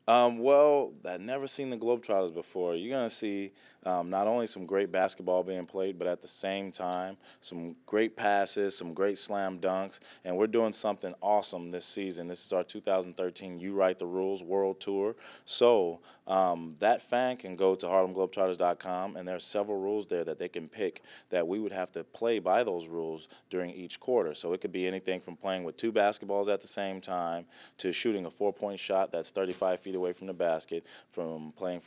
Well, I've never seen the Globetrotters before. You're going to see not only some great basketball being played, but at the same time, some great passes, some great slam dunks, and we're doing something awesome this season. This is our 2013 You Write the Rules World Tour. So that fan can go to HarlemGlobetrotters.com, and there are several rules there that they can pick that we would have to play by those rules during each quarter. So it could be anything from playing with 2 basketballs at the same time to shooting a 4-point shot that's 35 feet away from the basket, from playing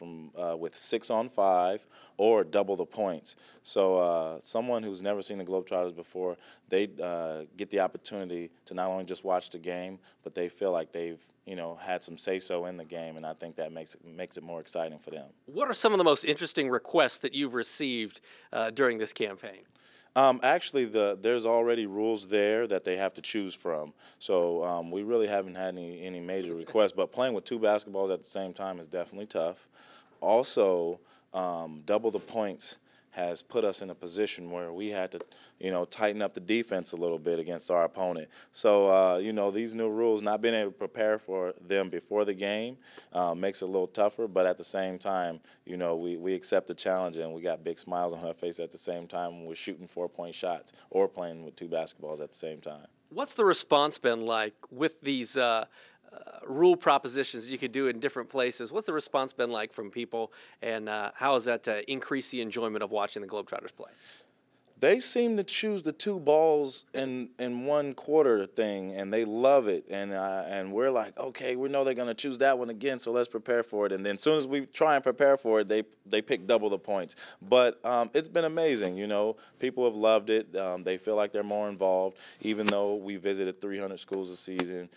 with 6 on 5, or double the points. So someone who's never seen the Globetrotters before, they get the opportunity to not only just watch the game, but they feel like they've had some say-so in the game, and I think that makes it more exciting for them. What are some of the most interesting requests that you've received during this campaign? Actually, there's already rules there that they have to choose from. So we really haven't had any major requests, but playing with 2 basketballs at the same time is definitely tough. Also, double the points has put us in a position where we had to, tighten up the defense a little bit against our opponent. So, these new rules, not being able to prepare for them before the game makes it a little tougher, but at the same time, we accept the challenge, and we got big smiles on our face at the same time when we're shooting 4-point shots or playing with 2 basketballs at the same time. What's the response been like with these rule propositions you could do in different places? What's the response been like from people, and how has that increased the enjoyment of watching the Globetrotters play? They seem to choose the 2 balls in 1 quarter thing, and they love it. And we're like, okay, we know they're going to choose that one again, so let's prepare for it. And then as soon as we try and prepare for it, they pick double the points. But it's been amazing. People have loved it. They feel like they're more involved. Even though we visited 300 schools a season,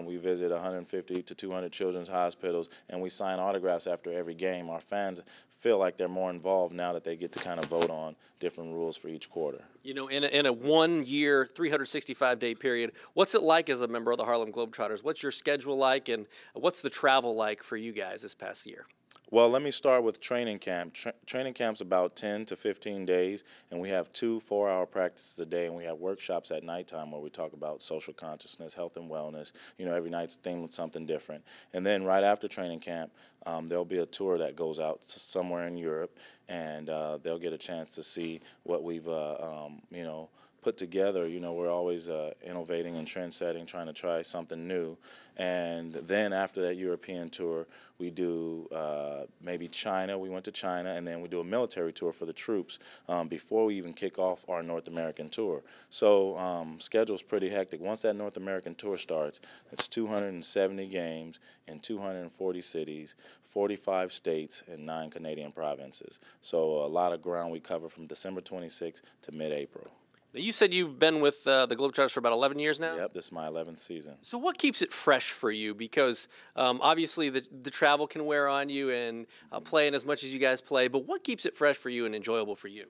we visit 150 to 200 children's hospitals, and we sign autographs after every game. Our fans feel like they're more involved now that they get to kind of vote on different rules for each quarter. In a 1-year, 365-day period, what's it like as a member of the Harlem Globetrotters? What's your schedule like, and what's the travel like for you guys this past year? Well, let me start with training camp. Training camp's about 10 to 15 days, and we have 2 4-hour practices a day, and we have workshops at nighttime where we talk about social consciousness, health and wellness. Every night's themed with something different. And then right after training camp, there'll be a tour that goes out somewhere in Europe, and they'll get a chance to see what we've, put together. We're always innovating and trend-setting, trying to try something new. And then after that European tour, we do maybe China. We went to China, and then we do a military tour for the troops before we even kick off our North American tour. So schedule's pretty hectic. Once that North American tour starts, it's 270 games in 240 cities, 45 states, and 9 Canadian provinces. So a lot of ground we cover from December 26th to mid-April. Now, you said you've been with the Globetrotters for about 11 years now? Yep, this is my 11th season. So what keeps it fresh for you? Because obviously the travel can wear on you, and playing as much as you guys play, but what keeps it fresh for you and enjoyable for you?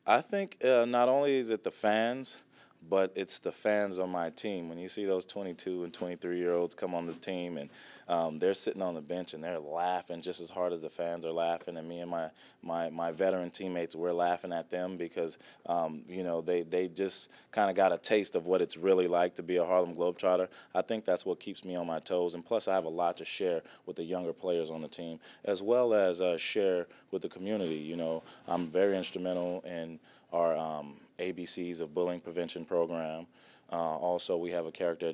I think not only is it the fans, but it's the fans on my team. When you see those 22 and 23-year-olds come on the team, and they're sitting on the bench and they're laughing just as hard as the fans are laughing, and me and my veteran teammates, we're laughing at them because they just kind of got a taste of what it's really like to be a Harlem Globetrotter. I think that's what keeps me on my toes, and plus I have a lot to share with the younger players on the team, as well as share with the community. I'm very instrumental in our ABCs of Bullying Prevention program. Also, we have a character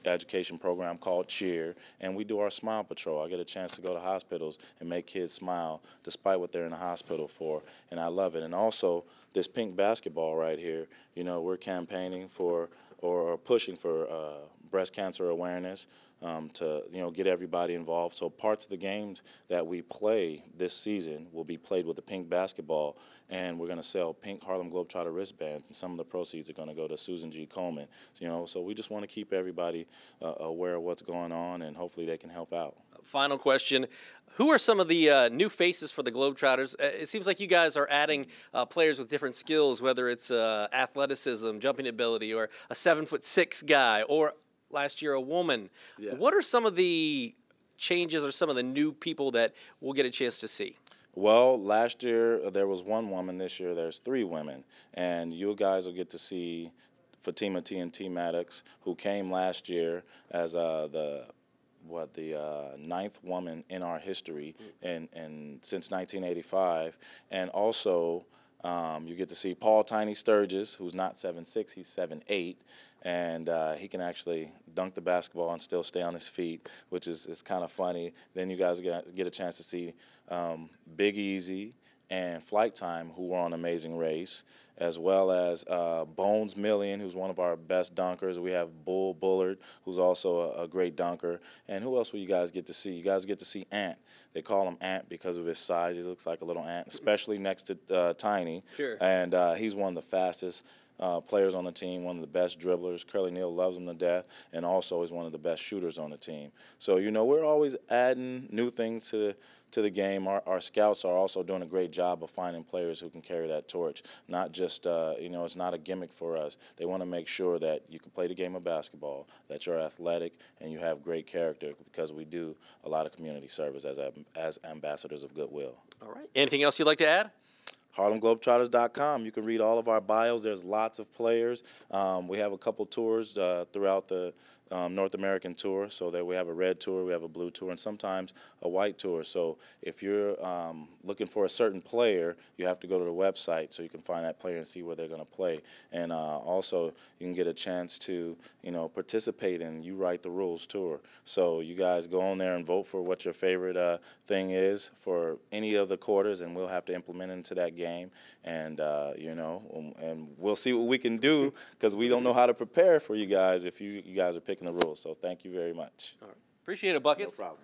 education program called Cheer, and we do our Smile Patrol. I get a chance to go to hospitals and make kids smile despite what they're in the hospital for, and I love it. And also, this pink basketball right here, we're campaigning for or pushing for breast cancer awareness, to get everybody involved. So parts of the games that we play this season will be played with the pink basketball, and we're going to sell pink Harlem Globetrotter wristbands, and some of the proceeds are going to go to Susan G. Komen. So we just want to keep everybody aware of what's going on, and hopefully they can help out. Final question. Who are some of the new faces for the Globetrotters? It seems like you guys are adding players with different skills, whether it's athleticism, jumping ability, or a 7'6" guy, or last year a woman. Yes. What are some of the changes or some of the new people that we'll get a chance to see? Well, last year there was 1 woman. This year there's 3 women, and you guys will get to see Fatima TNT Maddox, who came last year as the what, the ninth woman in our history since 1985. And also, you get to see Paul Tiny Sturgis, who's not 7'6", he's 7'8", and he can actually dunk the basketball and still stay on his feet, which is kind of funny. Then you guys get a chance to see Big Easy and Flight Time, who were on Amazing Race, as well as Bones Million, who's one of our best dunkers. We have Bull Bullard, who's also a great dunker. And who else will you guys get to see? You guys get to see Ant. They call him Ant because of his size. He looks like a little ant, especially next to Tiny. Sure. And he's one of the fastest players on the team, one of the best dribblers. Curly Neal loves him to death, and also is one of the best shooters on the team. So, you know, we're always adding new things to the game. Our scouts are also doing a great job of finding players who can carry that torch. Not just, you know, it's not a gimmick for us. They want to make sure that you can play the game of basketball, that you're athletic, and you have great character, because we do a lot of community service as ambassadors of goodwill. All right. Anything else you'd like to add? HarlemGlobetrotters.com. You can read all of our bios. There's lots of players. We have a couple tours throughout the North American tour, so that we have a red tour, we have a blue tour, and sometimes a white tour. So if you're looking for a certain player, you have to go to the website so you can find that player and see where they're going to play. And also, you can get a chance to, you know, participate in You Write the Rules tour. So you guys go on there and vote for what your favorite thing is for any of the quarters, and we'll have to implement it into that game. And you know, and we'll see what we can do, because we don't know how to prepare for you guys if you guys are picking the rules. So thank you very much. All right. Appreciate it, Buckets. No problem.